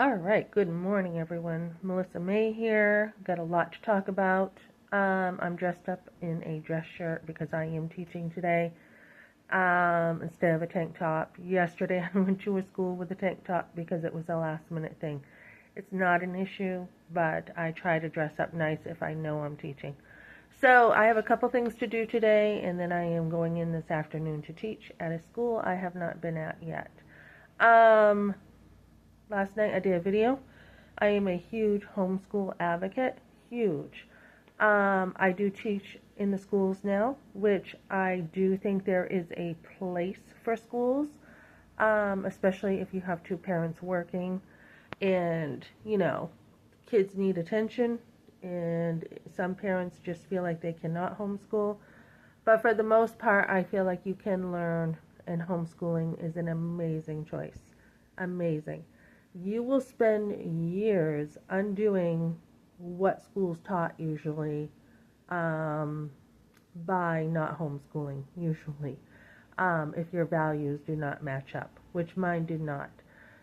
All right, good morning, everyone. Melissa May here. Got a lot to talk about. I'm dressed up in a dress shirt because I am teaching today instead of a tank top. Yesterday, I went to a school with a tank top because it was a last minute thing. It's not an issue, but I try to dress up nice if I know I'm teaching. So I have a couple things to do today, and then I am going in this afternoon to teach at a school I have not been at yet. Um, Last night I did a video. I am a huge homeschool advocate. Huge. I do teach in the schools now, which I do think there is a place for schools, especially if you have two parents working and, kids need attention and some parents just feel like they cannot homeschool. But for the most part, I feel like you can learn, and homeschooling is an amazing choice. Amazing. You will spend years undoing what schools taught usually um, by not homeschooling, usually, if your values do not match up, which mine did not.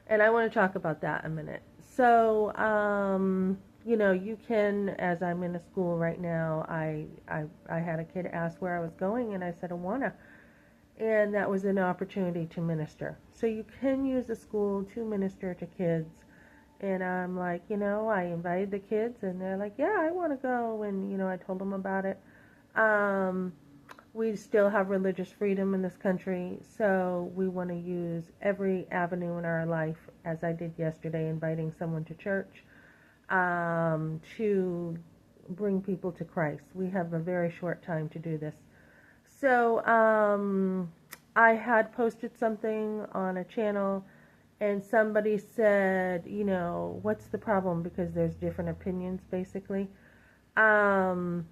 And I want to talk about that a minute. So, you can, as I'm in a school right now, I had a kid ask where I was going, and I said, Awana. And that was an opportunity to minister. So you can use the school to minister to kids. And I'm like, I invited the kids, and they're like, yeah, I want to go. And, I told them about it. Um, we still have religious freedom in this country, so we want to use every avenue in our life, as I did yesterday, inviting someone to church, to bring people to Christ. We have a very short time to do this. So I had posted something on a channel, and somebody said, what's the problem? Because there's different opinions, basically. Um,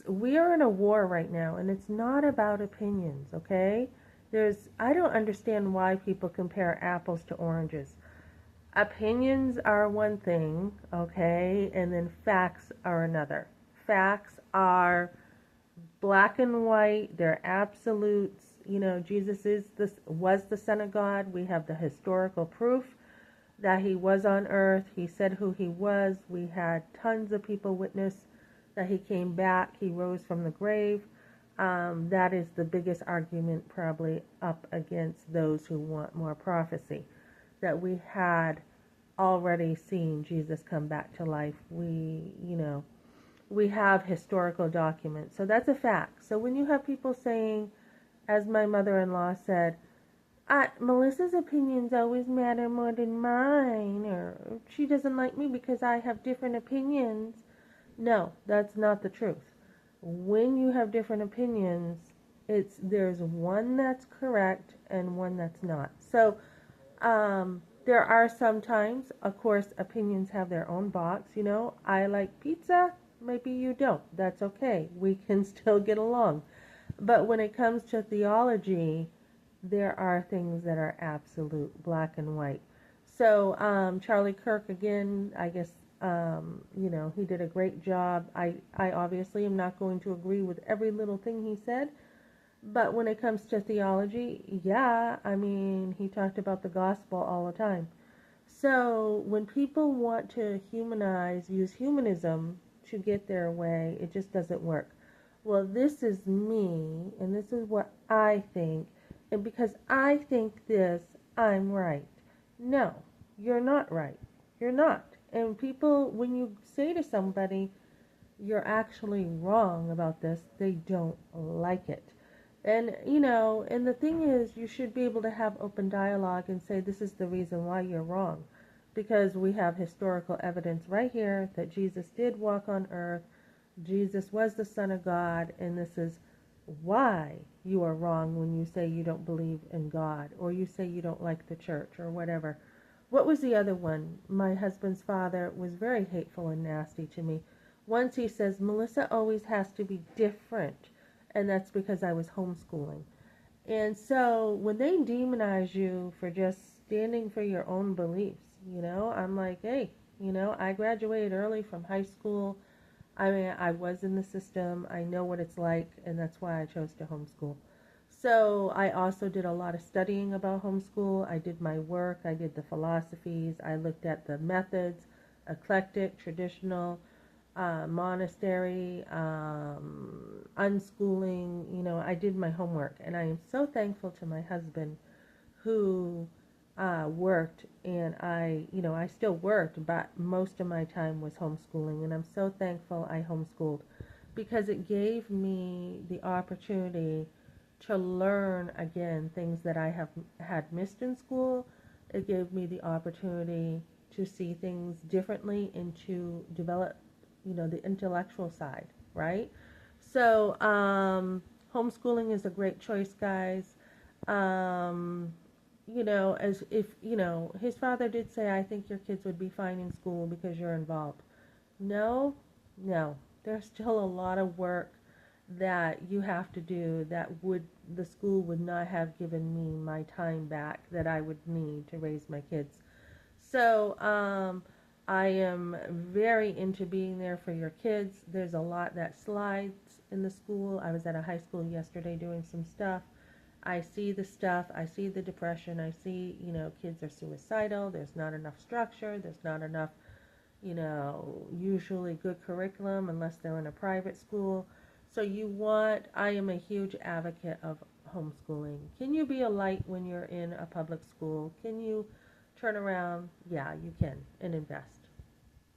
we are in a war right now, and it's not about opinions, okay? I don't understand why people compare apples to oranges. Opinions are one thing, okay, and then facts are another. Facts are black and white, they're absolutes. Jesus was the Son of God. We have the historical proof that he was on earth. He said who he was. We had tons of people witness that he came back. He rose from the grave. That is the biggest argument probably up against those who want more prophecy. That we had already seen Jesus come back to life. We have historical documents. So that's a fact. So when you have people saying, as my mother-in-law said, Melissa's opinions always matter more than mine, or she doesn't like me because I have different opinions. No, that's not the truth. When you have different opinions, there's one that's correct and one that's not. So there are sometimes, of course, opinions have their own box. I like pizza, maybe you don't. That's okay. We can still get along. But when it comes to theology, there are things that are absolute black and white. So Charlie Kirk, again, I guess, he did a great job. I obviously am not going to agree with every little thing he said. But when it comes to theology, yeah, I mean, he talked about the gospel all the time. So when people want to use humanism to get their way, it just doesn't work. Well, this is me, and this is what I think, and because I think this, I'm right. No, you're not right. You're not. And people, when you say to somebody, you're actually wrong about this, they don't like it. And, and the thing is, you should be able to have open dialogue and say, this is the reason why you're wrong. Because we have historical evidence right here that Jesus did walk on earth. Jesus was the Son of God, and this is why you are wrong when you say you don't believe in God, or you say you don't like the church, or whatever. What was the other one? My husband's father was very hateful and nasty to me. Once he says, Melissa always has to be different, and that's because I was homeschooling. And so when they demonize you for just standing for your own beliefs, I'm like, hey, I graduated early from high school. I mean, I was in the system. I know what it's like, and that's why I chose to homeschool. So I also did a lot of studying about homeschool. I did my work, I did the philosophies, I looked at the methods, eclectic, traditional, monastery, unschooling. I did my homework, and I am so thankful to my husband who worked, and I still worked, but most of my time was homeschooling, and I'm so thankful I homeschooled because it gave me the opportunity to learn again things that I have had missed in school. It gave me the opportunity to see things differently and to develop, the intellectual side, right? So, homeschooling is a great choice, guys. Um, as if, his father did say, I think your kids would be fine in school because you're involved. No, no. There's still a lot of work that you have to do that the school would not have given me my time back that I would need to raise my kids. So, I am very into being there for your kids. There's a lot that slides in the school. I was at a high school yesterday doing some stuff. I see the stuff. I see the depression. I see, kids are suicidal. There's not enough structure. There's not enough, usually good curriculum unless they're in a private school. So I am a huge advocate of homeschooling. Can you be a light when you're in a public school? Can you turn around? Yeah, you can, and invest.